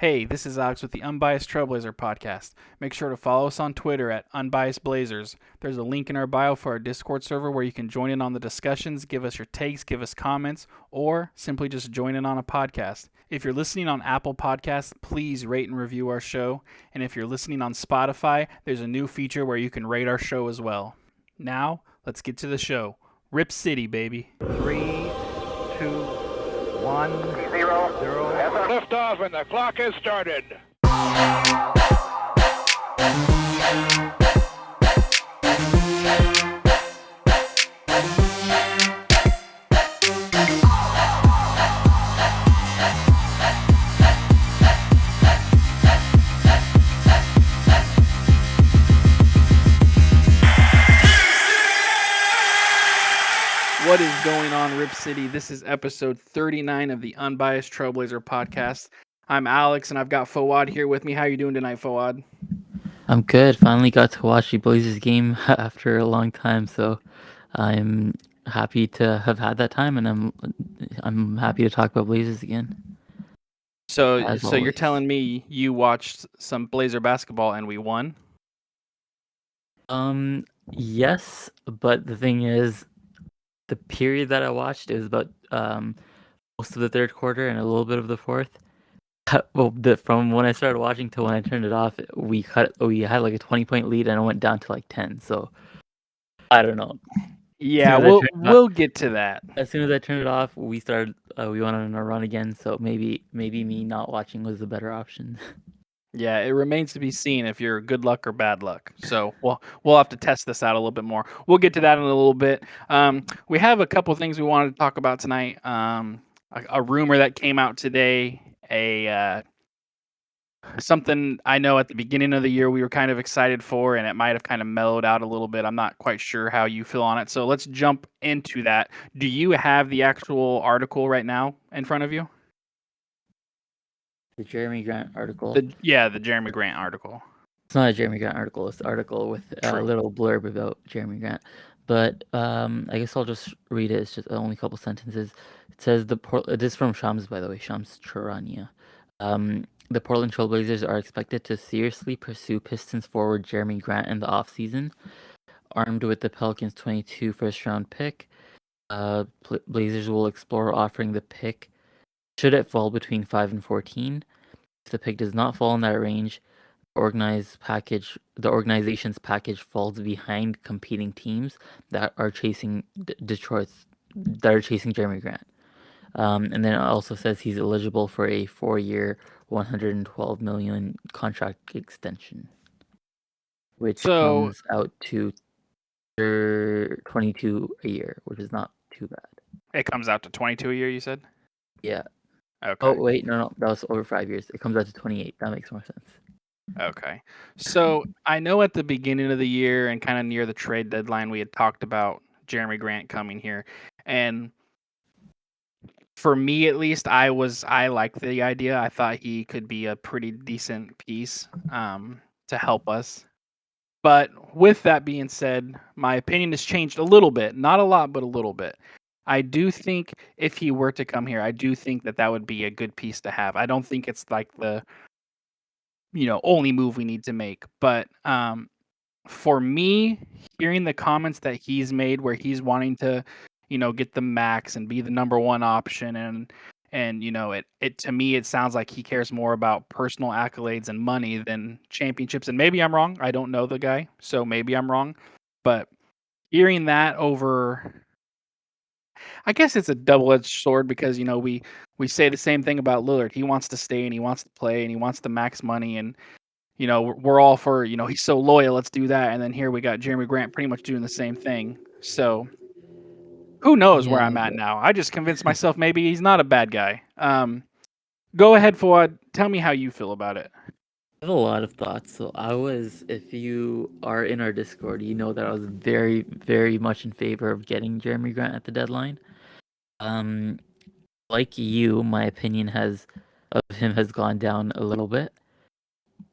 Hey, this is Alex with the Unbiased Trailblazer podcast. Make sure to follow us on Twitter at Unbiased Blazers. There's a link in our bio for our Discord server where you can join in on the discussions, give us your takes, give us comments, or simply just join in on a podcast. If you're listening on Apple Podcasts, please rate and review our show. And if you're listening on Spotify, there's a new feature where you can rate our show as well. Now, let's get to the show. Rip City, baby. 3, 2, 1, 0. 0. Lift off and the clock has started. What is going on, Rip City? This is episode 39 of the Unbiased Trailblazer podcast. I'm Alex, and I've got Fawad here with me. How you doing tonight, Fawad? I'm good. Finally got to watch the Blazers game after a long time, so I'm happy to have had that time, and I'm happy to talk about Blazers again. So As you're always. telling me you watched some Blazer basketball and we won? Yes, but the thing is, the period that I watched, it was about most of the third quarter and a little bit of the fourth. Well, from when I started watching to when I turned it off, we had like a 20-point lead, and it went down to like 10. So I don't know. Yeah, soon as I turned it off- we'll get to that. As soon as I turned it off, we went on a run again. So maybe me not watching was the better option. Yeah, it remains to be seen if you're good luck or bad luck. So we'll have to test this out a little bit more. We'll get to that in a little bit. We have a couple things we wanted to talk about tonight. A rumor that came out today. Something I know at the beginning of the year we were kind of excited for, and it might have kind of mellowed out a little bit. I'm not quite sure how you feel on it. So let's jump into that. Do you have the actual article right now in front of you? The Jerami Grant article. The Jerami Grant article. It's not a Jerami Grant article. It's an article with a True. little blurb about Jerami Grant. But I guess I'll just read it. It's just only a couple sentences. It says this is from Shams, by the way, Shams Charania. The Portland Trailblazers are expected to seriously pursue Pistons forward Jerami Grant in the offseason. Armed with the Pelicans' 22 first-round pick, Blazers will explore offering the pick should it fall between 5 and 14. If the pick does not fall in that range, the organization's package falls behind competing teams that are chasing Jerami Grant. And then it also says he's eligible for a 4-year, $112 million contract extension, which comes out to 22 a year, which is not too bad. It comes out to 22 a year, you said? Yeah. Okay. Oh wait, no, that was over 5 years. It comes out to 28. That makes more sense. Okay. So I know at the beginning of the year and kind of near the trade deadline, we had talked about Jerami Grant coming here. And for me, at least, I liked the idea. I thought he could be a pretty decent piece to help us. But with that being said, my opinion has changed a little bit. Not a lot, but a little bit. I do think if he were to come here, I do think that would be a good piece to have. I don't think it's like the only move we need to make. But for me, hearing the comments that he's made where he's wanting to, get the max and be the number one option and it to me it sounds like he cares more about personal accolades and money than championships. And maybe I'm wrong. I don't know the guy, so maybe I'm wrong. But hearing that over, I guess it's a double-edged sword because we say the same thing about Lillard. He wants to stay and he wants to play and he wants the max money, and we're all for, he's so loyal, let's do that. And then here we got Jerami Grant pretty much doing the same thing. So who knows where I'm at now? I just convinced myself maybe he's not a bad guy. Go ahead, Fawad. Tell me how you feel about it. I have a lot of thoughts. So if you are in our Discord, you know that I was very, very much in favor of getting Jerami Grant at the deadline. Like you, my opinion of him has gone down a little bit,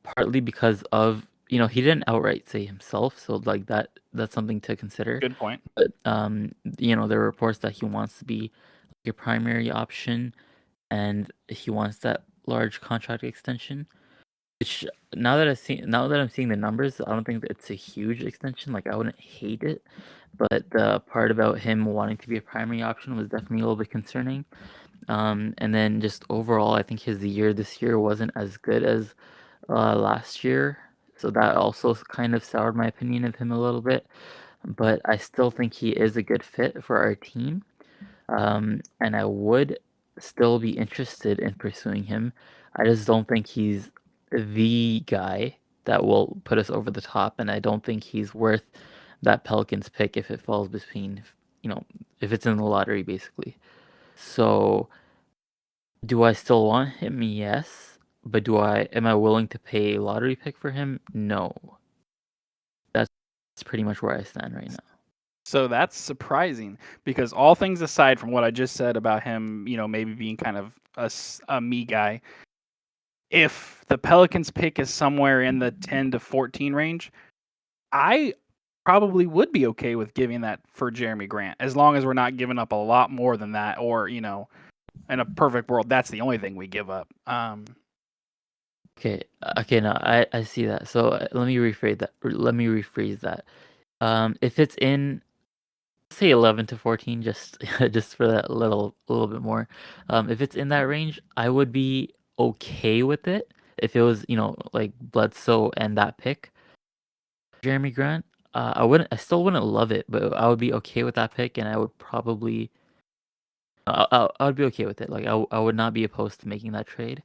partly because of he didn't outright say himself, so like that's something to consider. Good point. But there are reports that he wants to be your primary option, and he wants that large contract extension. Which now that I'm seeing the numbers, I don't think that it's a huge extension. Like I wouldn't hate it, but the part about him wanting to be a primary option was definitely a little bit concerning. And then just overall, I think his year this year wasn't as good as last year, so that also kind of soured my opinion of him a little bit. But I still think he is a good fit for our team, and I would still be interested in pursuing him. I just don't think he's the guy that will put us over the top, and I don't think he's worth that Pelicans pick if it falls between, if it's in the lottery, basically. So, do I still want him? Yes. But am I willing to pay a lottery pick for him? No. That's pretty much where I stand right now. So that's surprising because all things aside from what I just said about him, maybe being kind of a me guy, if the Pelicans pick is somewhere in the 10 to 14 range, I probably would be okay with giving that for Jerami Grant as long as we're not giving up a lot more than that, or in a perfect world, that's the only thing we give up. Okay. Okay. No, I see that. So let me rephrase that. If it's in, say 11 to 14, just just for that little bit more. If it's in that range, I would be okay with it. If it was, like Bledsoe and that pick, Jeremy Grant, I still wouldn't love it, but I would be okay with that pick, and I would probably, I would be okay with it. Like I would not be opposed to making that trade.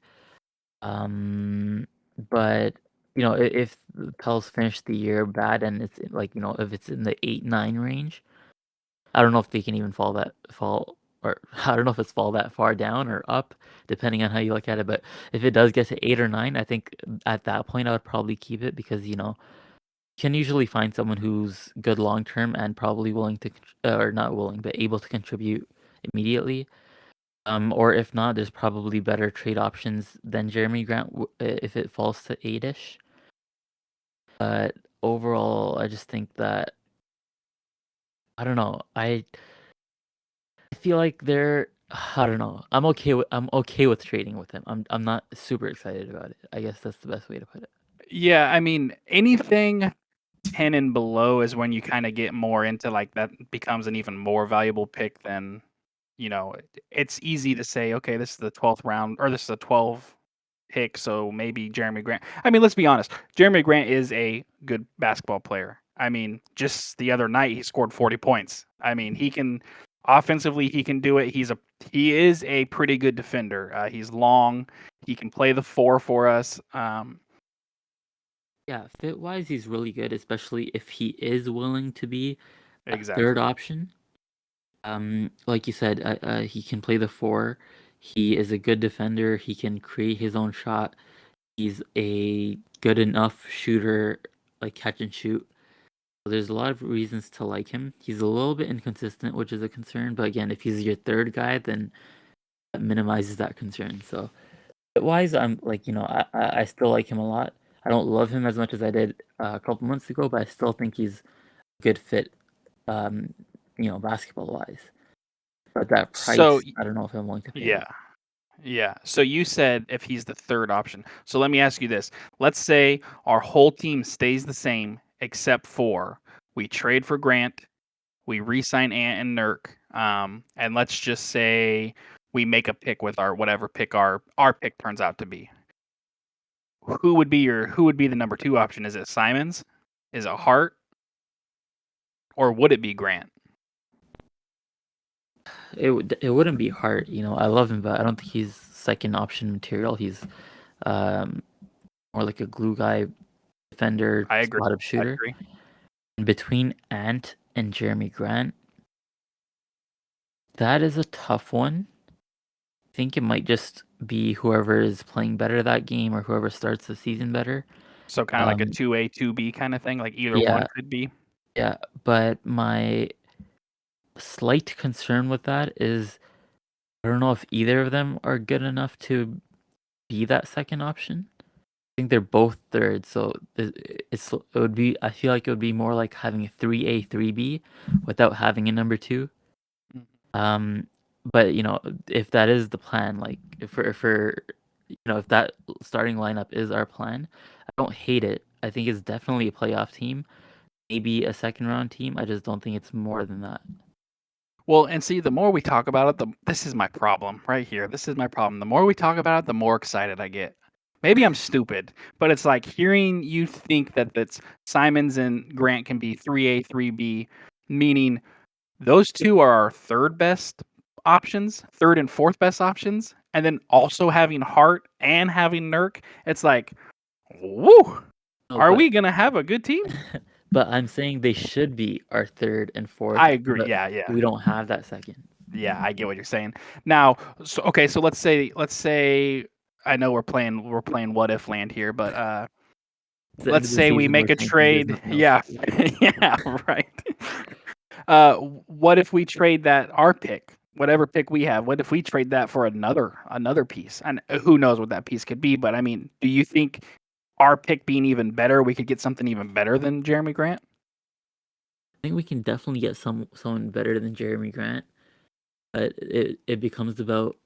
Um, but if the Pels finish the year bad and it's like if it's in the 8-9 range, I don't know if they can even fall, or I don't know if it's fall that far down or up, depending on how you look at it. But if it does get to 8 or 9, I think at that point I would probably keep it because you can usually find someone who's good long term and probably willing to, or not willing, but able to contribute immediately. Or if not, there's probably better trade options than Jeremy Grant if it falls to 8-ish. But overall, I just think that I don't know. I feel like I don't know. I'm okay with trading with him. I'm not super excited about it. I guess that's the best way to put it. Yeah, I mean, anything 10 and below is when you kind of get more into like that becomes an even more valuable pick than, it's easy to say, okay, this is the 12th round or this is a 12 pick, so maybe Jeremy Grant. I mean, let's be honest. Jeremy Grant is a good basketball player. I mean, just the other night he scored 40 points. I mean, he can offensively he can do it. He is a pretty good defender. He's long. He can play the 4 for us. Yeah, fit wise, he's really good, especially if he is willing to be a Exactly. third option. Like you said, he can play the 4. He is a good defender. He can create his own shot. He's a good enough shooter, like catch and shoot. So there's a lot of reasons to like him. He's a little bit inconsistent, which is a concern. But again, if he's your third guy, then that minimizes that concern. So wise, I'm like, I still like him a lot. I don't love him as much as I did a couple months ago, but I still think he's a good fit, basketball wise. But that So price, I don't know if I'm willing to pay yeah. that. Yeah. So you said if he's the third option. So let me ask you this. Let's say our whole team stays the same except for we trade for Grant, we re-sign Ant and Nurk, and let's just say we make a pick with our whatever pick our pick turns out to be. Who would be the number 2 option? Is it Simons? Is it Hart? Or would it be Grant? It wouldn't be hard, I love him, but I don't think he's second option material. He's um, more like a glue guy, defender, I agree. spot up I shooter. agree. And between Ant and Jeremy Grant, that is a tough one. I think it might just be whoever is playing better that game or whoever starts the season better. So kind of like a Um, 2A, 2B kind of thing, like either one yeah, could be. yeah. But my slight concern with that is I don't know if either of them are good enough to be that second option. I think they're both third, so it would be. I feel like it would be more like having a 3A, 3B without having a number 2. Mhm. Um, but if that is the plan, like for if that starting lineup is our plan, I don't hate it. I think it's definitely a playoff team, maybe a second round team. I just don't think it's more than that. Well, and see, the more we talk about it, this is my problem right here. This is my problem. The more we talk about it, the more excited I get. Maybe I'm stupid, but it's like hearing you think that that's Simons and Grant can be 3A, 3B, meaning those two are our third best options, third and fourth best options, and then also having Hart and having Nurk. It's like, woo! No, Are but we gonna have a good team? but I'm saying they should be our third and fourth, I agree. but Yeah, yeah. we don't have that second. Yeah, I get what you're saying. Now, so okay, so let's say I know we're playing what if land here, but It's the end let's of the say we season. We're make a thinking there's trade. nothing else to Yeah. do. Yeah, right. What if we trade that our pick, whatever pick we have, what if we trade that for another piece? And who knows what that piece could be, but I mean, do you think our pick being even better, we could get something even better than Jeremy Grant? I think we can definitely get someone better than Jeremy Grant, but it becomes about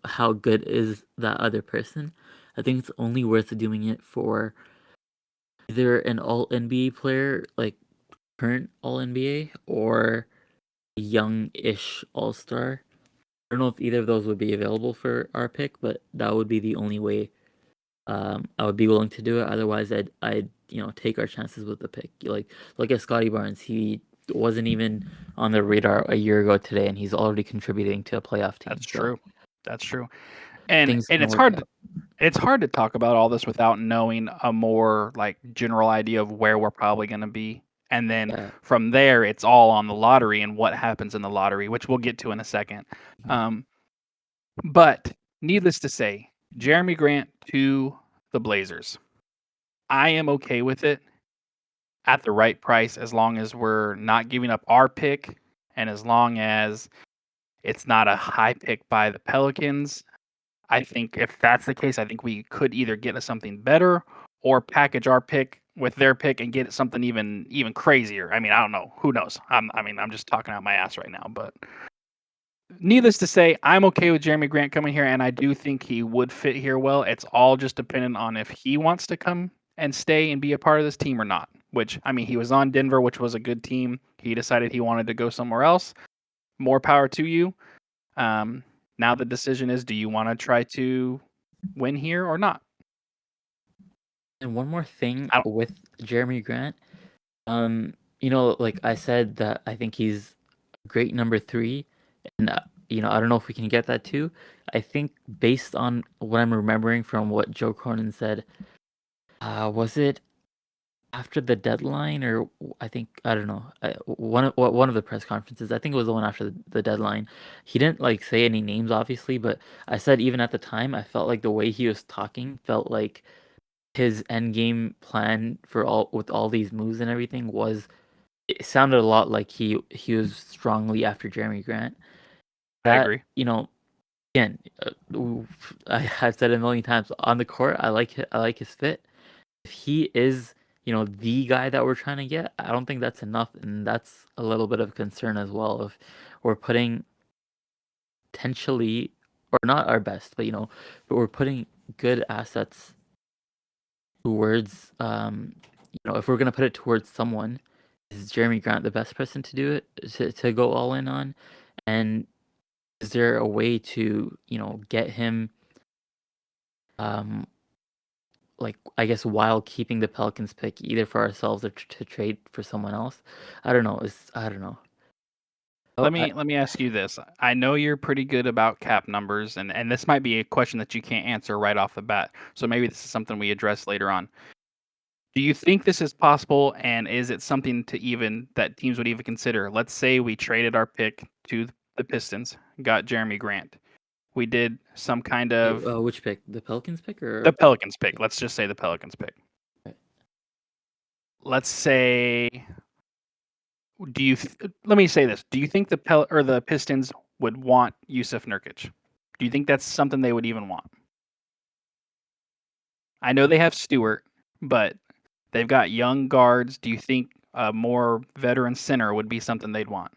how good is that other person. I think it's only worth doing it for either an all NBA player, like current all NBA, or a young-ish all star. I don't know if either of those would be available for our pick, but that would be the only way I would be willing to do it. Otherwise, I'd take our chances with the pick. Like look at Scotty Barnes. He wasn't even on the radar a year ago today, and he's already contributing to a playoff team. That's So true. That's true. And things and can it's work hard out. it's hard to talk about all this without knowing a more like general idea of where we're probably going to be. And then Yeah. from there, it's all on the lottery and what happens in the lottery, which we'll get to in a second. Um, but needless to say, Jeremy Grant to the Blazers. I am okay with it at the right price as long as we're not giving up our pick and as long as it's not a high pick by the Pelicans. I think if that's the case, I think we could either get us something better or package our pick with their pick and get something even crazier. I mean, I don't know. Who knows? I'm just talking out my ass right now. But needless to say, I'm okay with Jeremy Grant coming here, and I do think he would fit here well. It's all just dependent on if he wants to come and stay and be a part of this team or not. Which I mean, he was on Denver, which was a good team. He decided he wanted to go somewhere else. More power to you. Um, now the decision is: do you want to try to win here or not? And one more thing I don't, with Jeremy Grant, like I said that I think he's a great number three, and I don't know if we can get that too. I think based on what I'm remembering from what Joe Cronin said, was it after the deadline or I don't know, one of the press conferences. I think it was the one after the deadline. He didn't like say any names obviously, but I said even at the time I felt like the way he was talking felt like his end game plan for all these moves and everything was it sounded a lot like he was strongly after Jeremy Grant. I That agree. again, I've said it a million times on the court. I like his fit. If he is the guy that we're trying to get, I don't think that's enough, and that's a little bit of concern as well. If we're putting potentially or not our best, but we're putting good assets towards if we're gonna put it towards someone, is Jeremy Grant the best person to do it to go all in on? And is there a way to get him um like I guess while keeping the Pelicans pick either for ourselves or to trade for someone else? I don't know. Oh, Let me ask you this. I know you're pretty good about cap numbers, and this might be a question that you can't answer right off the bat. So maybe this is something we address later on. Do you think this is possible, and is it something to even that teams would even consider? Let's say we traded our pick to the Pistons, got Jeremy Grant. We did some kind of which pick? The Pelicans pick the or Pelicans pick. Let's just say the Pelicans pick. Let's say, let me say this. Do you think the Pistons would want Yusuf Nurkic? Do you think that's something they would even want? I know they have Stewart, but they've got young guards. Do you think a more veteran center would be something they'd want?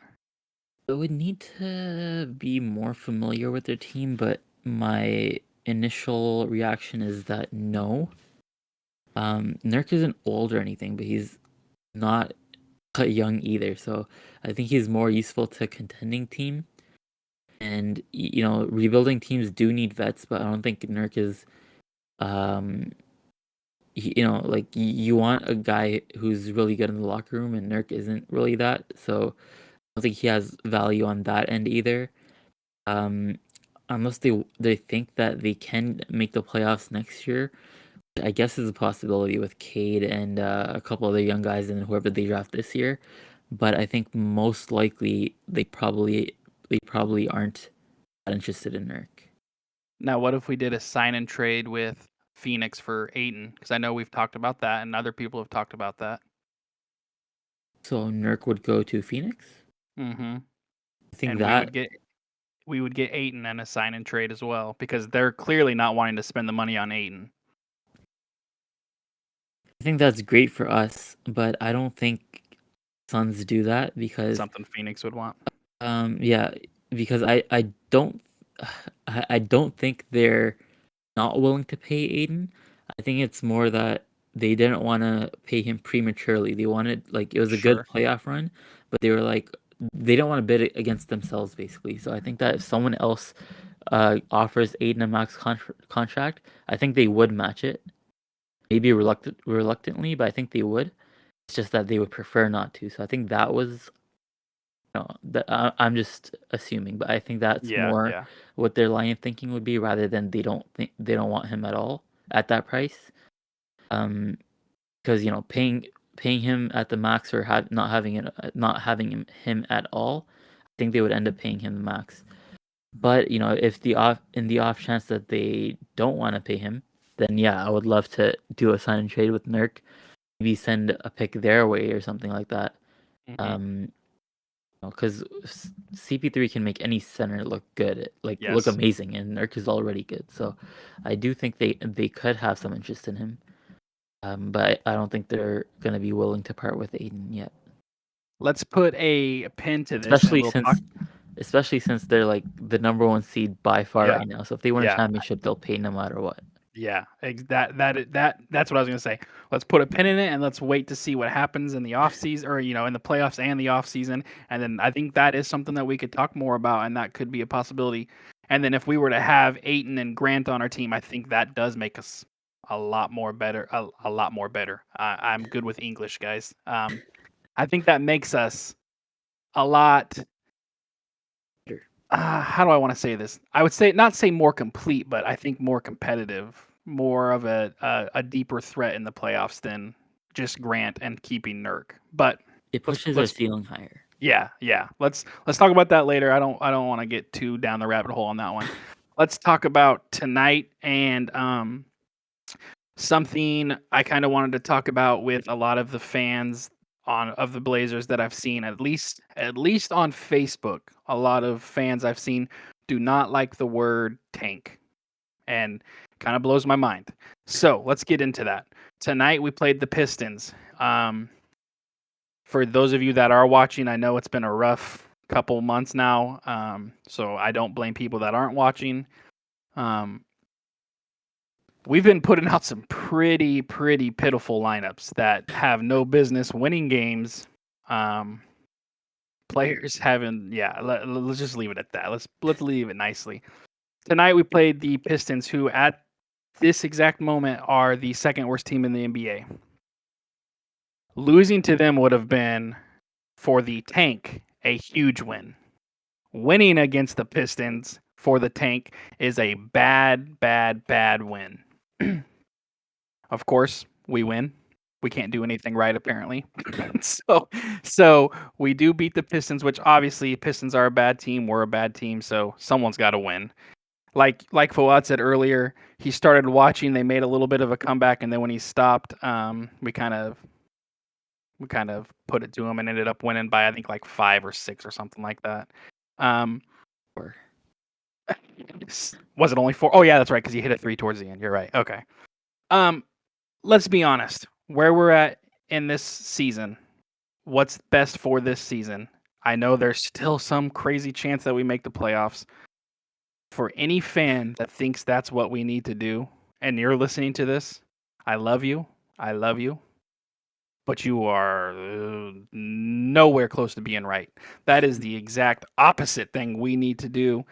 it would need to be more familiar with their team, but my initial reaction is that no. Nurk isn't old or anything, but he's not young either. So I think he's more useful to a contending team. And rebuilding teams do need vets, but I don't think Nurk is. Like you want a guy who's really good in the locker room, and Nurk isn't really that. So I don't think he has value on that end either. Unless they think that they can make the playoffs next year, I guess is a possibility with Cade and a couple other young guys and whoever they draft this year. But I think most likely they probably aren't that interested in Nurk. Now, what if we did a sign and trade with Phoenix for Ayton? Because I know we've talked about that, and other people have talked about that. So Nurk would go to Phoenix. Mm-hmm. I think And that we would get Ayton and a sign and trade as well, because they're clearly not wanting to spend the money on Ayton. I think that's great for us, but I don't think Suns do that because Something Phoenix would want. yeah, because I don't I don't think they're not willing to pay Aiden. I think it's more that they didn't want to pay him prematurely. They wanted it was a good Sure. playoff run, but they were they don't want to bid against themselves basically. So I think that if someone else offers Aiden a max contract, I think they would match it. Maybe reluctantly, but I think they would. It's just that they would prefer not to. So I think that was I'm just assuming, but I think that's more what their line of thinking would be, rather than they don't want him at all at that price. Because paying him at the max or not having him at all, I think they would end up paying him the max. But if in the off chance that they don't want to pay him, then yeah, I would love to do a sign and trade with Nurk. Maybe send a pick their way or something like that. Mm-hmm. Because CP3 can make any center look good, look amazing, and Nurk is already good. So I do think they could have some interest in him, but I don't think they're going to be willing to part with Aiden yet. Let's put a pin to this, especially since they're the number one seed by far right now. So if they win a championship, they'll pay no matter what. Yeah, that's what I was gonna say. Let's put a pin in it and let's wait to see what happens in the off season, or in the playoffs and the off season. And then I think that is something that we could talk more about, and that could be a possibility. And then if we were to have Ayton and Grant on our team, I think that does make us a lot more better. A lot more better. I'm good with English, guys. I think that makes us a lot. How do I want to say this? I would not say more complete, but I think more competitive, more of a deeper threat in the playoffs than just Grant and keeping Nurk. But it pushes our ceiling higher. Yeah. Let's talk about that later. I don't want to get too down the rabbit hole on that one. Let's talk about tonight and something I kind of wanted to talk about with a lot of the fans of the Blazers that I've seen, at least on Facebook. A lot of fans I've seen do not like the word tank, and kind of blows my mind. So let's get into that. Tonight we played the Pistons. For those of you that are watching, I know it's been a rough couple months now, so I don't blame people that aren't watching. We've been putting out some pretty pitiful lineups that have no business winning games. Players haven't. Let's just leave it at that. Let's leave it nicely. Tonight we played the Pistons, who at this exact moment are the second worst team in the NBA. Losing to them would have been, for the tank, a huge win. Winning against the Pistons for the tank is a bad win. Of course, we win. We can't do anything right, apparently. so we do beat the Pistons, which obviously Pistons are a bad team. We're a bad team, so someone's got to win. Like Fawad said earlier, he started watching. They made a little bit of a comeback, and then when he stopped, we kind of put it to him and ended up winning by, I think, 5 or 6 or something like that. 4. Was it only 4? Oh yeah, that's right, because he hit a 3 towards the end. You're right. Okay. Let's be honest. Where we're at in this season, what's best for this season? I know there's still some crazy chance that we make the playoffs. For any fan that thinks that's what we need to do, and you're listening to this, I love you. I love you. But you are nowhere close to being right. That is the exact opposite thing we need to do.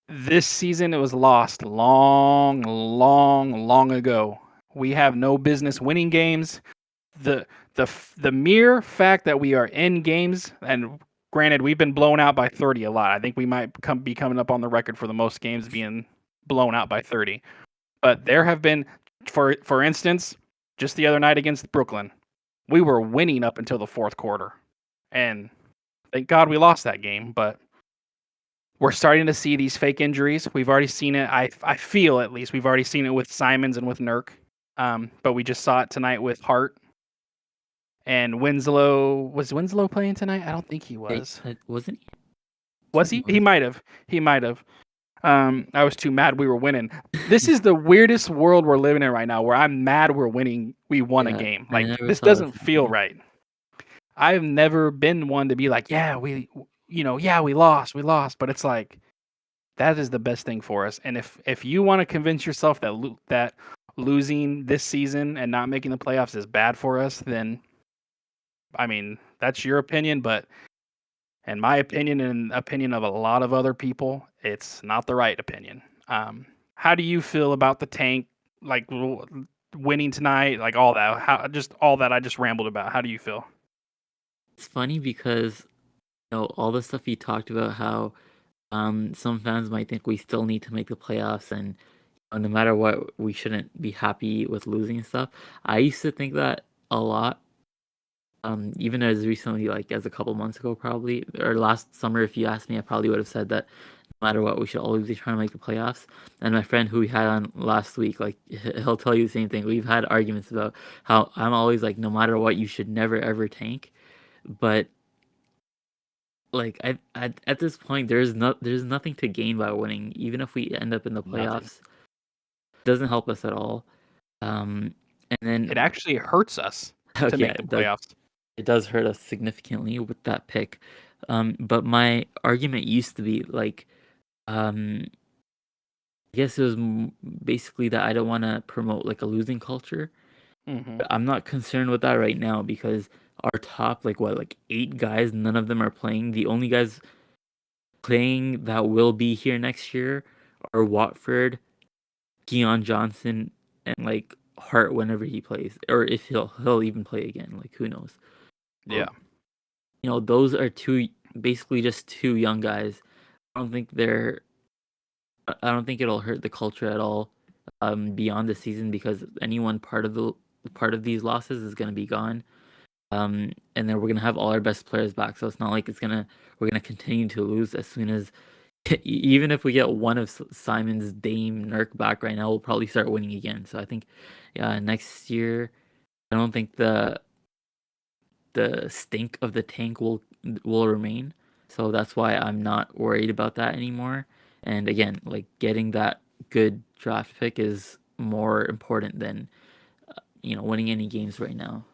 This season, it was lost long, long, long ago. We have no business winning games. The mere fact that we are in games, and granted, we've been blown out by 30 a lot. I think we might be coming up on the record for the most games being blown out by 30. But there have been, for instance, just the other night against Brooklyn, we were winning up until the fourth quarter, and thank God we lost that game. But we're starting to see these fake injuries. We've already seen it. I feel at least we've already seen it with Simons and with Nurk. But we just saw it tonight with Hart and Winslow. Was Winslow playing tonight? I don't think he was. Wasn't he? Was he? He might have. He might have. I was too mad we were winning. This is the weirdest world we're living in right now, where I'm mad we're winning. We won a game. I Like never this saw doesn't this feel happening. right. I've never been one to be like, yeah, we lost, but it's like that is the best thing for us. And if you want to convince yourself that that losing this season and not making the playoffs is bad for us, then I mean that's your opinion. But in my opinion and opinion of a lot of other people, it's not the right opinion. How do you feel about the tank, like winning tonight, like all that? Just all that I just rambled about. How do you feel? It's funny because all the stuff you talked about, how some fans might think we still need to make the playoffs, and no matter what, we shouldn't be happy with losing and stuff. I used to think that a lot. Even as recently, like as a couple months ago, probably, or last summer, if you asked me, I probably would have said that no matter what, we should always be trying to make the playoffs. And my friend who we had on last week, like he'll tell you the same thing. We've had arguments about how I'm always like, no matter what, you should never ever tank. But like at this point, there's nothing to gain by winning. Even if we end up in the Nothing. playoffs, it doesn't help us at all. And then It actually hurts us to okay, make the playoffs. it does hurt us significantly with that pick. But my argument used to be like, I guess it was basically that I don't want to promote like a losing culture. Mm-hmm. But I'm not concerned with that right now because our top like 8 guys, none of them are playing. The only guys playing that will be here next year are Watford, Keon Johnson, and like Hart whenever he plays, or if he'll even play again. Like who knows? Yeah. Those are basically just two young guys. I don't think it'll hurt the culture at all beyond the season because anyone part of these losses is going to be gone. And then we're going to have all our best players back, so it's not like we're going to continue to lose as soon as even if we get one of Simon's, Dame, Nurk back right now, we'll probably start winning again. So I think next year I don't think the stink of the tank will remain. So that's why I'm not worried about that anymore. And again, like getting that good draft pick is more important than winning any games right now.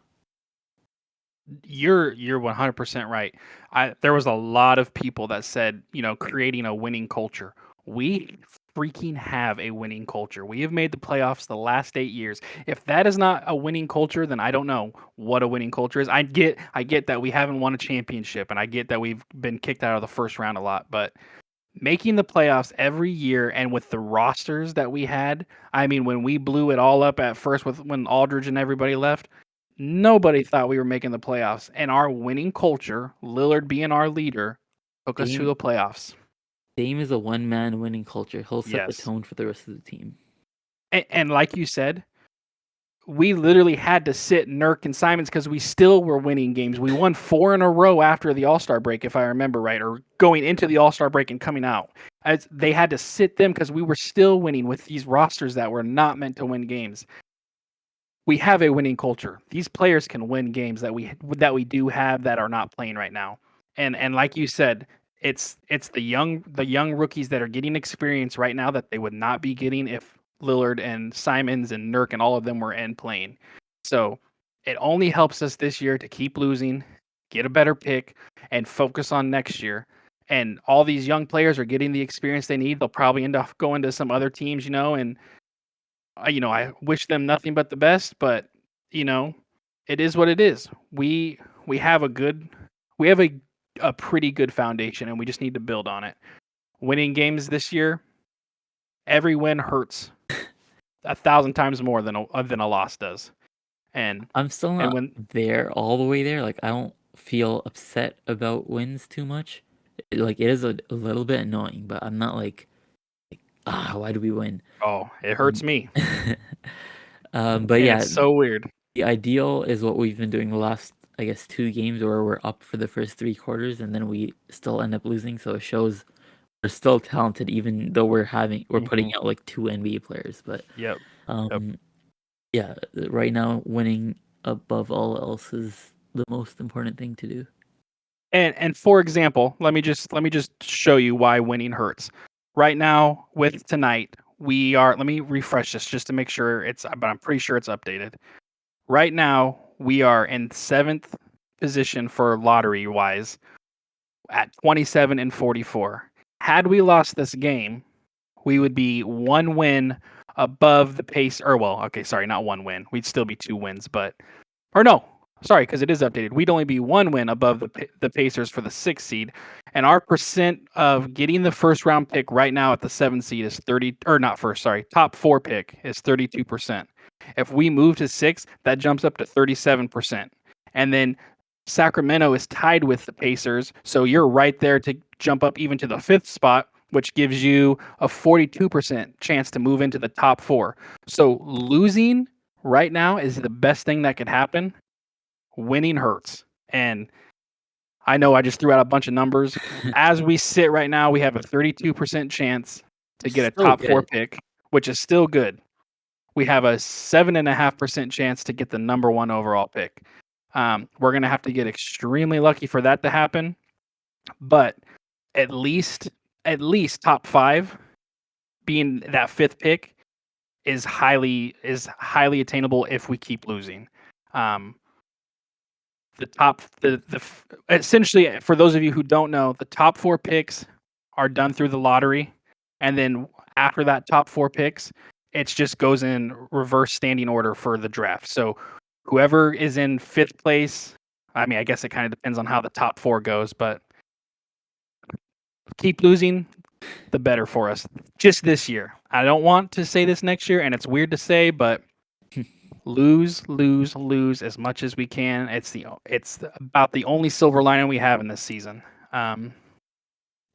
You're 100% right. There was a lot of people that said, creating a winning culture. We freaking have a winning culture. We have made the playoffs the last 8 years. If that is not a winning culture, then I don't know what a winning culture is. I get that we haven't won a championship, and I get that we've been kicked out of the first round a lot, but making the playoffs every year and with the rosters that we had, I mean, when we blew it all up at first when Aldridge and everybody left, nobody thought we were making the playoffs. And our winning culture, Lillard being our leader, took us to the playoffs. Dame is a one-man winning culture. He'll set the Yes. tone for the rest of the team. And like you said, we literally had to sit Nurk and Simons because we still were winning games. We won 4 in a row after the All-Star break, if I remember right, or going into the All-Star break and coming out. They had to sit them because we were still winning with these rosters that were not meant to win games. We have a winning culture. These players can win games that we do have that are not playing right now. And like you said, it's the young rookies that are getting experience right now that they would not be getting if Lillard and Simons and Nurk and all of them were in playing. So it only helps us this year to keep losing, get a better pick, and focus on next year. and all these young players are getting the experience they need. They'll probably end up going to some other teams, and I wish them nothing but the best. But you know, it is what it is. We have a pretty good foundation, and we just need to build on it. Winning games this year, every win hurts 1,000 times more than a loss does. And I'm still and not when there all the way there. Like, I don't feel upset about wins too much. Like, it is a little bit annoying, but I'm not like, why do we win? it hurts Um, me, but and yeah, it's so weird. the ideal is what we've been doing the last, I guess, 2 games where we're up for the first 3 quarters and then we still end up losing. So it shows we're still talented, even though we're putting Mhm. out like 2 NBA players. But Yep. yeah, right now winning above all else is the most important thing to do. And for example, let me just show you why winning hurts. Right now with tonight, we are let me refresh this just to make sure but I'm pretty sure it's updated. Right now, we are in 7th position for lottery wise at 27 and 44. Had we lost this game, we would be 1 win above the pace or well, okay, sorry, not 1 win. We'd still be 2 wins, but or no, sorry, because it is updated. We'd only be 1 win above the Pacers for the 6th seed, and our percent of getting the first round pick right now at the 7th seed is 30, or not first, sorry, top 4 pick is 32%. If we move to 6, that jumps up to 37%, and then Sacramento is tied with the Pacers, so you're right there to jump up even to the 5th spot, which gives you a 42% chance to move into the top 4. So losing right now is the best thing that could happen. Winning hurts. And I know I just threw out a bunch of numbers. As we sit right now, we have a 32% chance to get a Still top 4 good. pick, which is still good. We have a 7.5% chance to get the number 1 overall pick. We're going to have to get extremely lucky for that to happen. But at least top 5 being that 5th pick is highly attainable if we keep losing. Um, the top the essentially for those of you who don't know, the top 4 picks are done through the lottery, and then after that top 4 picks, it just goes in reverse standing order for the draft. So whoever is in 5th place, I mean, I guess it kind of depends on how the top 4 goes, but keep losing, the better for us just this year. I don't want to say this next year, and it's weird to say, but lose as much as we can. It's about the only silver lining we have in this season. Do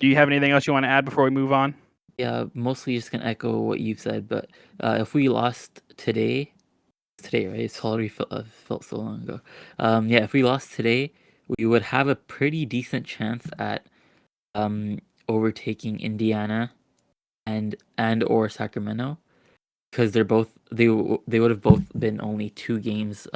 you have anything else you want to add before we move on? Yeah, mostly just gonna echo what you've said, but if we lost today, right? It's already felt so long ago. Yeah, if we lost today, we would have a pretty decent chance at overtaking Indiana and or Sacramento, because they would have both been only 2 games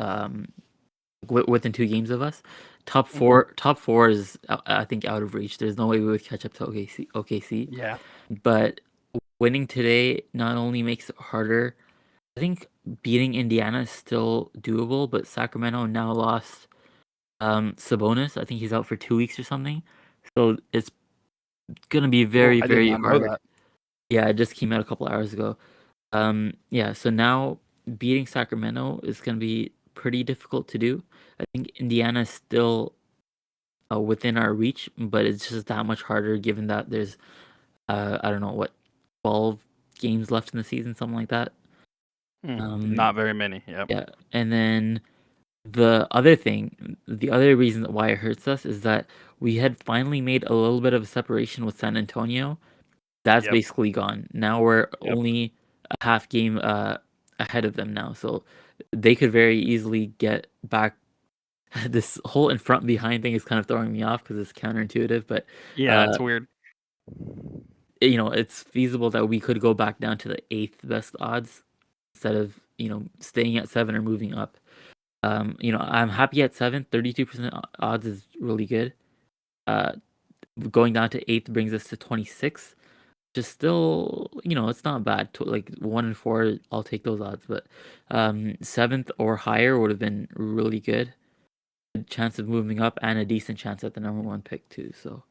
within 2 games of us. Top Mhm. four is I think out of reach. There's no way we would catch up to OKC. Yeah. But winning today not only makes it harder. I think beating Indiana is still doable, but Sacramento now lost Sabonis. I think he's out for 2 weeks or something. So it's gonna be Oh, very, I did very not know hard. that. Yeah, it just came out a couple hours ago. Yeah, so now beating Sacramento is gonna be pretty difficult to do. I think Indiana is still within our reach, but it's just that much harder given that there's I don't know what 12 games left in the season, something like that. Not very many. Yep. Yeah, and then the other reason why it hurts us is that we had finally made a little bit of a separation with San Antonio. That's Yep. basically gone. Now we're Yep. only a half game ahead of them now, so they could very easily get back. This whole in front behind thing is kind of throwing me off because it's counterintuitive, but Yeah, uh, it's weird. it's feasible that we could go back down to the eighth best odds instead of staying at 7 or moving up. I'm happy at 7. 32% odds is really good. Uh, Going down to 8th brings us to 26. Just still, it's not bad. Like 1 and 4, I'll take those odds. But 7th or higher would have been really good. A chance of moving up and a decent chance at the number 1 pick too. So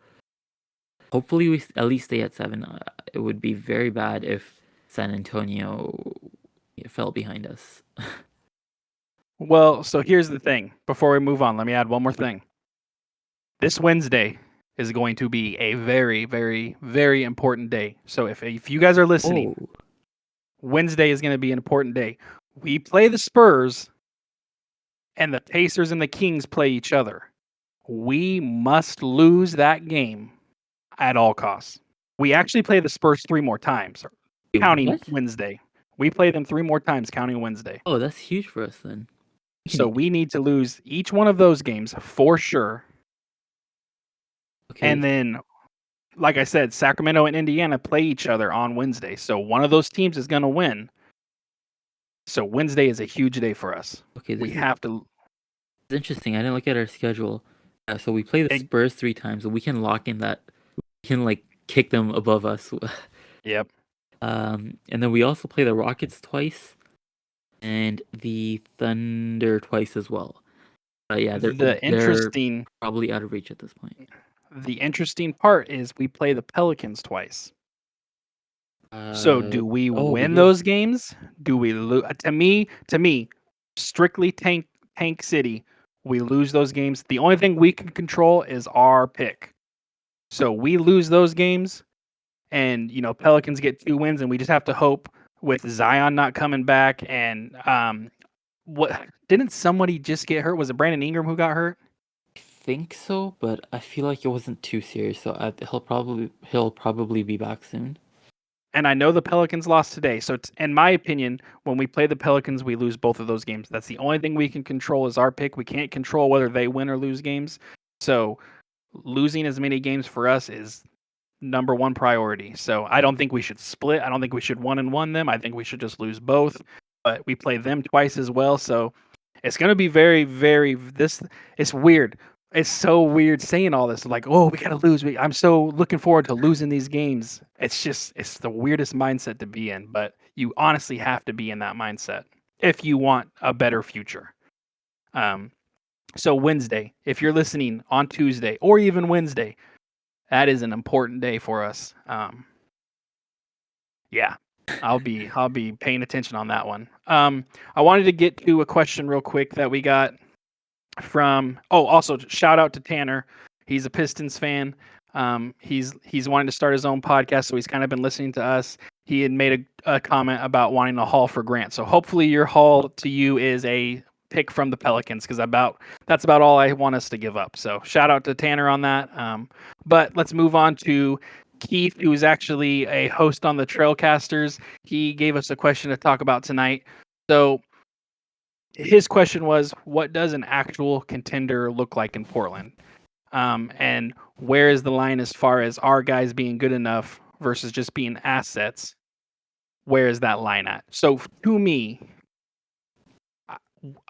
hopefully we at least stay at 7. It would be very bad if San Antonio fell behind us. Well, so here's the thing. Before we move on, let me add one more thing. This Wednesday is going to be a very, very, very important day. So if you guys are listening, Oh, Wednesday is going to be an important day. We play the Spurs, and the Pacers and the Kings play each other. We must lose that game at all costs. We actually play the Spurs 3 more times, wait, counting what? Wednesday. We play them 3 more times, counting Wednesday. Oh, that's huge for us then. So we need to lose each one of those games for sure. Okay. And then, like I said, Sacramento and Indiana play each other on Wednesday. So one of those teams is going to win. So Wednesday is a huge day for us. Okay, We this is have to. it's interesting. I didn't look at our schedule. So we play the Ex- Spurs 3 times, so we can lock in that we can like kick them above us. Yep. And then we also play the Rockets twice and the Thunder twice as well. Yeah, they're probably out of reach at this point. The interesting part is we play the Pelicans twice. So do we win do. those games? Do we lose? To me, strictly tank city, we lose those games. The only thing we can control is our pick. So we lose those games, and Pelicans get 2 wins, and we just have to hope with Zion not coming back. And what didn't somebody just get hurt? Was it Brandon Ingram who got hurt? I think so, but I feel like it wasn't too serious. So he'll probably be back soon. And I know the Pelicans lost today. So in my opinion, when we play the Pelicans, we lose both of those games. That's the only thing we can control is our pick. We can't control whether they win or lose games. So losing as many games for us is number one priority. So I don't think we should split. I don't think we should 1-1 them. I think we should just lose both. But we play them twice as well. So it's going to be very, very. It's weird. It's so weird saying all this. Like, oh, we gotta lose. I'm so looking forward to losing these games. It's the weirdest mindset to be in. But you honestly have to be in that mindset if you want a better future. So Wednesday, if you're listening on Tuesday or even Wednesday, that is an important day for us. Yeah, I'll be paying attention on that one. I wanted to get to a question real quick that we got from. Oh, also shout out to Tanner. He's a Pistons fan. He's wanting to start his own podcast, so he's kind of been listening to us. He had made a comment about wanting a haul for Grant. So hopefully your haul to you is a pick from the Pelicans, because that's about all I want us to give up. So shout out to Tanner on that. But let's move on to Keith, who is actually a host on the Trailcasters. He gave us a question to talk about tonight. So his question was, what does an actual contender look like in Portland? And where is the line as far as our guys being good enough versus just being assets? Where is that line at? So to me,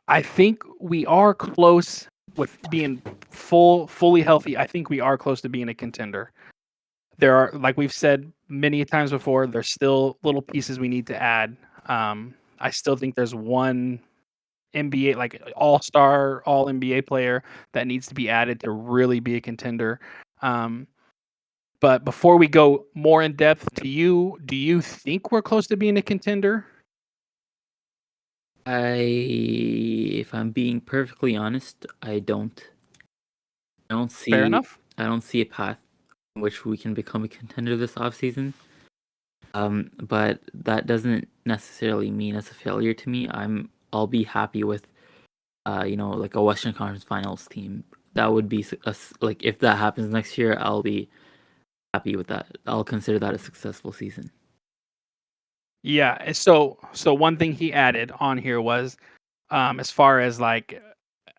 I think we are close with being fully healthy. I think we are close to being a contender. There are, like we've said many times before, there's still little pieces we need to add. I still think there's one NBA, like all-star, all-NBA player that needs to be added to really be a contender. But before we go more in depth, do you think we're close to being a contender? If I'm being perfectly honest, I don't see. Fair enough. I don't see a path in which we can become a contender this offseason. But that doesn't necessarily mean it's a failure to me. I'll be happy with, like a Western Conference Finals team. That would be like, if that happens next year, I'll be happy with that. I'll consider that a successful season. Yeah. So one thing he added on here was, as far as like,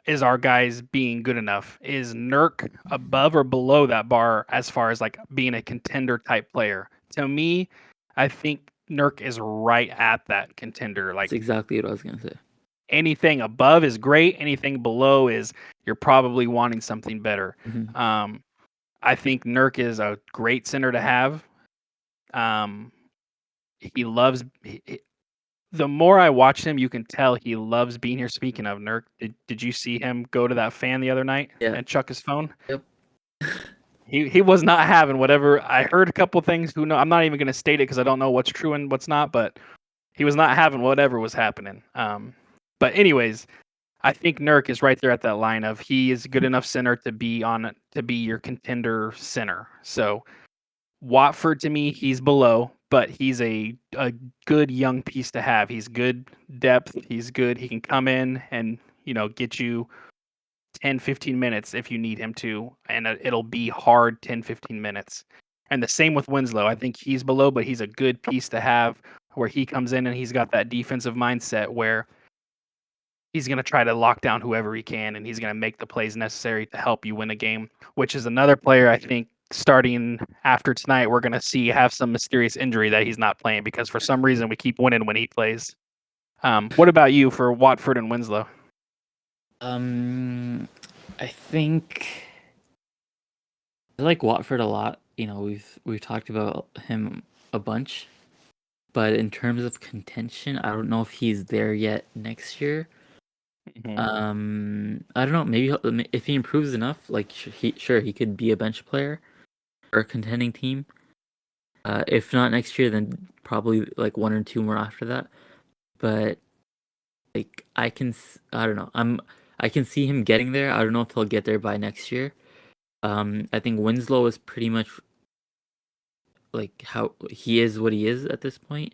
is our guys being good enough? Is Nurk above or below that bar as far as like being a contender type player? To me, I think Nurk is right at that contender. Like, That's exactly what I was gonna say. Anything above is great. Anything below is you're probably wanting something better. Mm-hmm. I think Nurk is a great center to have. He loves. The more I watch him, you can tell he loves being here. Speaking of Nurk, did you see him go to that fan the other night Yeah. and chuck his phone? Yep. He was not having whatever. I heard a couple things. Who know? I'm not even going to state it because I don't know what's true and what's not. But he was not having whatever was happening. But anyways, I think Nurk is right there at that line of he is good enough center to be your contender center. So Watford to me, he's below, but he's a good young piece to have. He's good depth. He's good. He can come in and get you 10, 15 minutes if you need him to, and it'll be hard 10, 15 minutes. And the same with Winslow. I think he's below, but he's a good piece to have where he comes in and he's got that defensive mindset where he's going to try to lock down whoever he can and he's going to make the plays necessary to help you win a game, which is another player I think starting after tonight we're going to see have some mysterious injury that he's not playing because for some reason we keep winning when he plays. What about you for Watford and Winslow? I think I like Watford a lot. We've talked about him a bunch, but in terms of contention, I don't know if he's there yet next year. Mm-hmm. I don't know. Maybe if he improves enough, like he could be a bench player for a contending team. If not next year, then probably like one or two more after that. But like I don't know. I can see him getting there. I don't know if he'll get there by next year. I think Winslow is pretty much like how he is what he is at this point.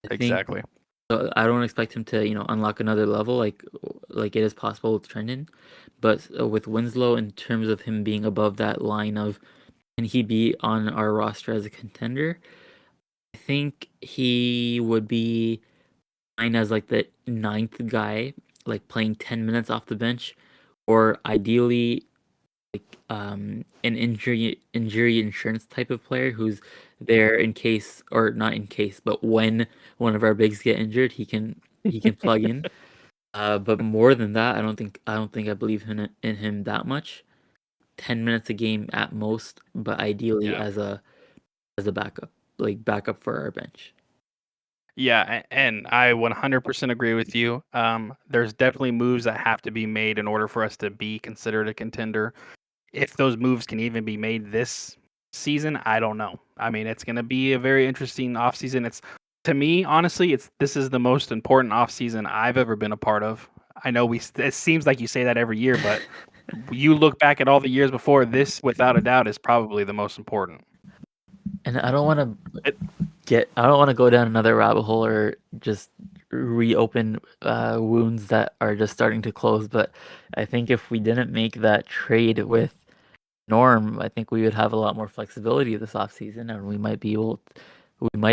Exactly. So I don't expect him to, unlock another level like it is possible with Trendon. But with Winslow, in terms of him being above that line of can he be on our roster as a contender, I think he would be fine as like the ninth guy, like playing 10 minutes off the bench, or ideally like an injury insurance type of player who's there in case, or not in case, but when one of our bigs get injured, he can plug in. But more than that, I believe in him that much. 10 minutes a game at most, but ideally Yeah. as a backup, like backup for our bench. Yeah, and I 100% agree with you. There's definitely moves that have to be made in order for us to be considered a contender. If those moves can even be made this season, I don't know. I mean, it's going to be a very interesting offseason. It's to me, honestly, this is the most important offseason I've ever been a part of. I know it seems like you say that every year, but you look back at all the years before this, without a doubt, is probably the most important. And I don't want to go down another rabbit hole or just reopen wounds that are just starting to close. But I think if we didn't make that trade with Norm, I think we would have a lot more flexibility this offseason, and we might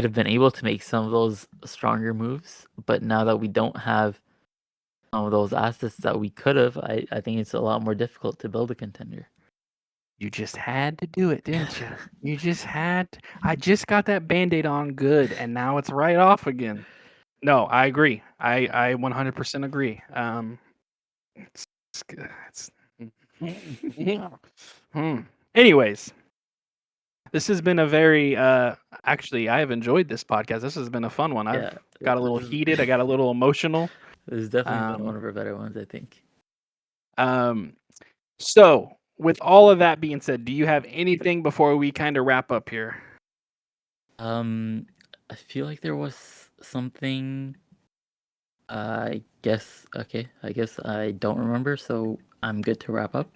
have been able to make some of those stronger moves. But now that we don't have some of those assets that we could have, I think it's a lot more difficult to build a contender. You just had to do it, didn't you? You just had to. I just got that Band-Aid on good, and now it's right off again. No, I agree. I 100% agree. It's Anyways, this has been a very actually I have enjoyed this podcast. This has been a fun one. I've got a little heated. I got a little emotional. This has definitely been one of our better ones, I think. So with all of that being said, do you have anything before we kind of wrap up here? I feel like there was something. I guess I don't remember, so I'm good to wrap up.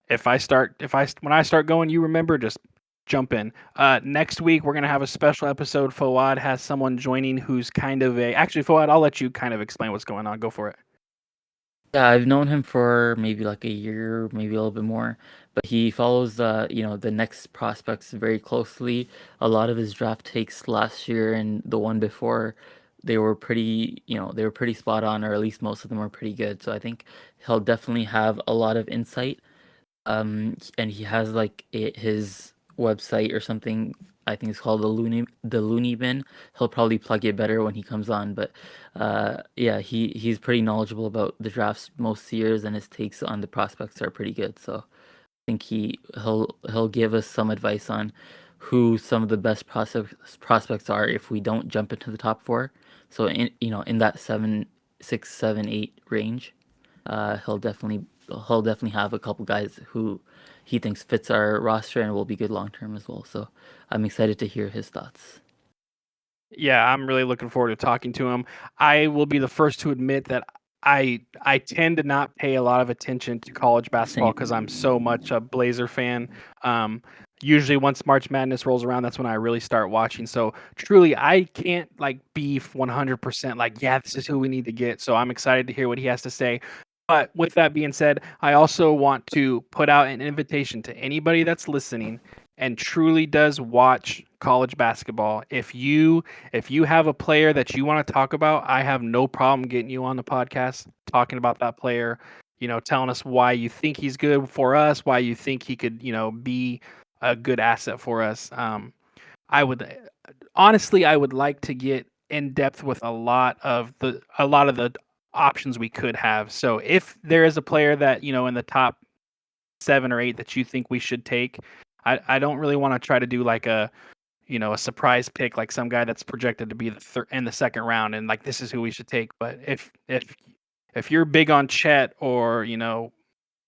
When I start going, you remember, just jump in. Next week we're gonna have a special episode. Fawad has someone joining who's kind of actually Fawad, I'll let you kind of explain what's going on. Go for it. Yeah, I've known him for maybe like a year, maybe a little bit more, but he follows the next prospects very closely. A lot of his draft takes last year and the one before, they were pretty spot on, or at least most of them were pretty good. So I think he'll definitely have a lot of insight. And he has like his website or something. I think it's called the Looney Bin. He'll probably plug it better when he comes on, but yeah, he's pretty knowledgeable about the drafts most years, and his takes on the prospects are pretty good. So I think he'll give us some advice on who some of the best prospects are if we don't jump into the top four. So in that 7, 6, 7, 8 range, he'll definitely have a couple guys who he thinks fits our roster and will be good long term as well. So I'm excited to hear his thoughts. Yeah, I'm really looking forward to talking to him. I will be the first to admit that I tend to not pay a lot of attention to college basketball Same. because I'm so much a Blazer fan. Um, Usually once March Madness rolls around, that's when I really start watching. So truly, I can't like be 100% like, yeah, this is who we need to get. So I'm excited to hear what he has to say. But with that being said, I also want to put out an invitation to anybody that's listening and truly does watch college basketball. If you have a player that you want to talk about, I have no problem getting you on the podcast talking about that player, telling us why you think he's good for us, why you think he could, be a good asset for us. I would honestly, I would like to get in depth with a lot of the options we could have. So if there is a player that, in the top 7 or 8 that you think we should take, I don't really want to try to do like a surprise pick, like some guy that's projected to be in the second round and like this is who we should take. But if you're big on Chet or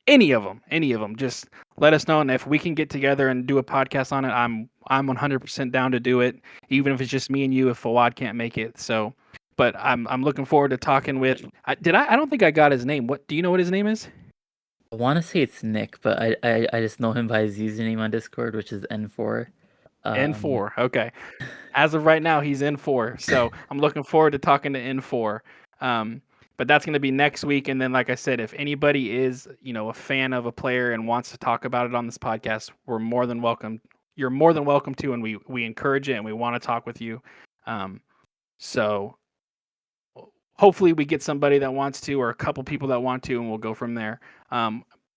any of them, just let us know, and if we can get together and do a podcast on it, I'm 100% down to do it, even if it's just me and you if Fawad can't make it. So, but I'm looking forward to talking with. I don't think I got his name. What do you know what his name is? I want to say it's Nick, but I just know him by his username on Discord, which is N4. N4. Okay. As of right now, he's N4. So I'm looking forward to talking to N4. But that's going to be next week. And then, like I said, if anybody is, a fan of a player and wants to talk about it on this podcast, we're more than welcome. You're more than welcome to, and we encourage it and we want to talk with you. So hopefully we get somebody that wants to, or a couple people that want to, and we'll go from there.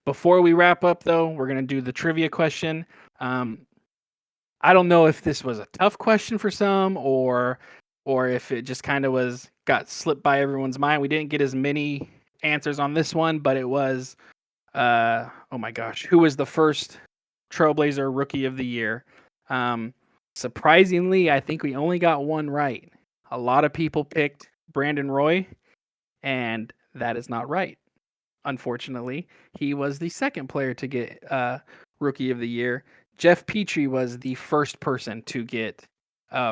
Before we wrap up, though, we're going to do the trivia question. I don't know if this was a tough question for some or if it just kind of got slipped by everyone's mind. We didn't get as many answers on this one, but it was oh my gosh, who was the first Trailblazer Rookie of the Year? Surprisingly, I think we only got one right. A lot of people picked Brandon Roy, and that is not right. Unfortunately, he was the second player to get Rookie of the Year. Jeff Petrie was the first person to get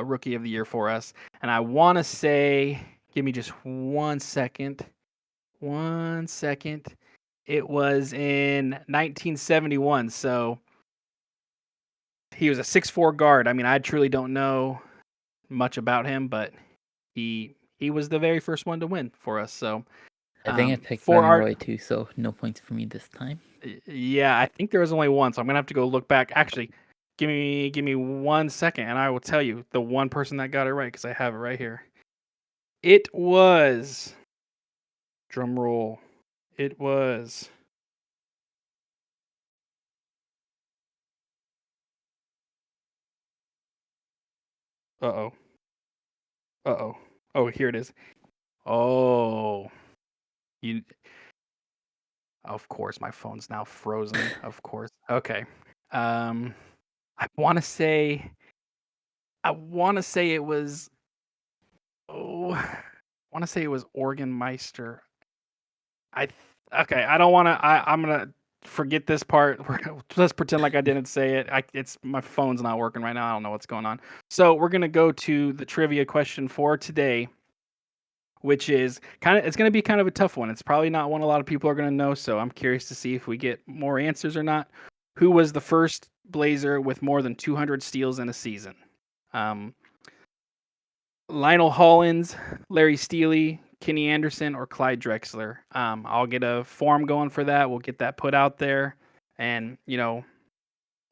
Rookie of the Year for us. And I want to say, give me just 1 second. 1 second. It was in 1971. So he was a 6'4" guard. I mean, I truly don't know much about him, but he was the very first one to win for us. So I think I picked for Brandon our Roy too, so no points for me this time. Yeah, I think there was only one, so I'm gonna have to go look back. Actually, give me 1 second, and I will tell you the one person that got it right because I have it right here. It was drum roll. It was uh-oh. Uh-oh. Oh, here it is. Oh, you of course my phone's now frozen. Of course. Okay. Um I want to say it was I want to say it was Oregon Meister. I okay. I don't want to. I'm gonna forget this part. Let's pretend like I didn't say it. It's my phone's not working right now. I don't know what's going on. So we're gonna go to the trivia question for today, which is it's gonna be kind of a tough one. It's probably not one a lot of people are gonna know. So I'm curious to see if we get more answers or not. Who was the first Blazer with more than 200 steals in a season? Um, Lionel Hollins, Larry Steele, Kenny Anderson, or Clyde Drexler. I'll get a form going for that. We'll get that put out there. And,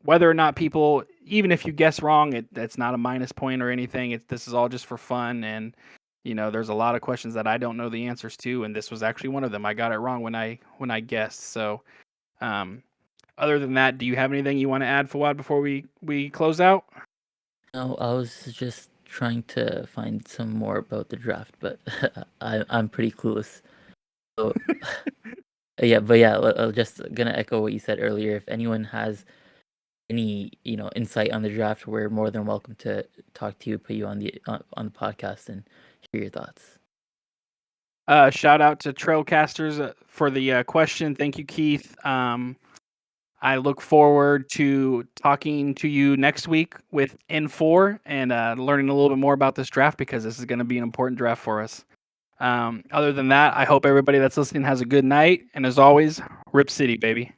whether or not people, even if you guess wrong, it's not a minus point or anything. This is all just for fun. And, there's a lot of questions that I don't know the answers to. And this was actually one of them. I got it wrong when I guessed. So, other than that, do you have anything you want to add, Fawad, before we close out? No, I was just trying to find some more about the draft, but I'm pretty clueless. So yeah, but yeah, I'm just gonna echo what you said earlier. If anyone has any insight on the draft, we're more than welcome to talk to you, put you on the podcast, and hear your thoughts. Shout out to Trailcasters for the question. Thank you, Keith. I look forward to talking to you next week with N4 and learning a little bit more about this draft, because this is going to be an important draft for us. Other than that, I hope everybody that's listening has a good night. And as always, Rip City, baby.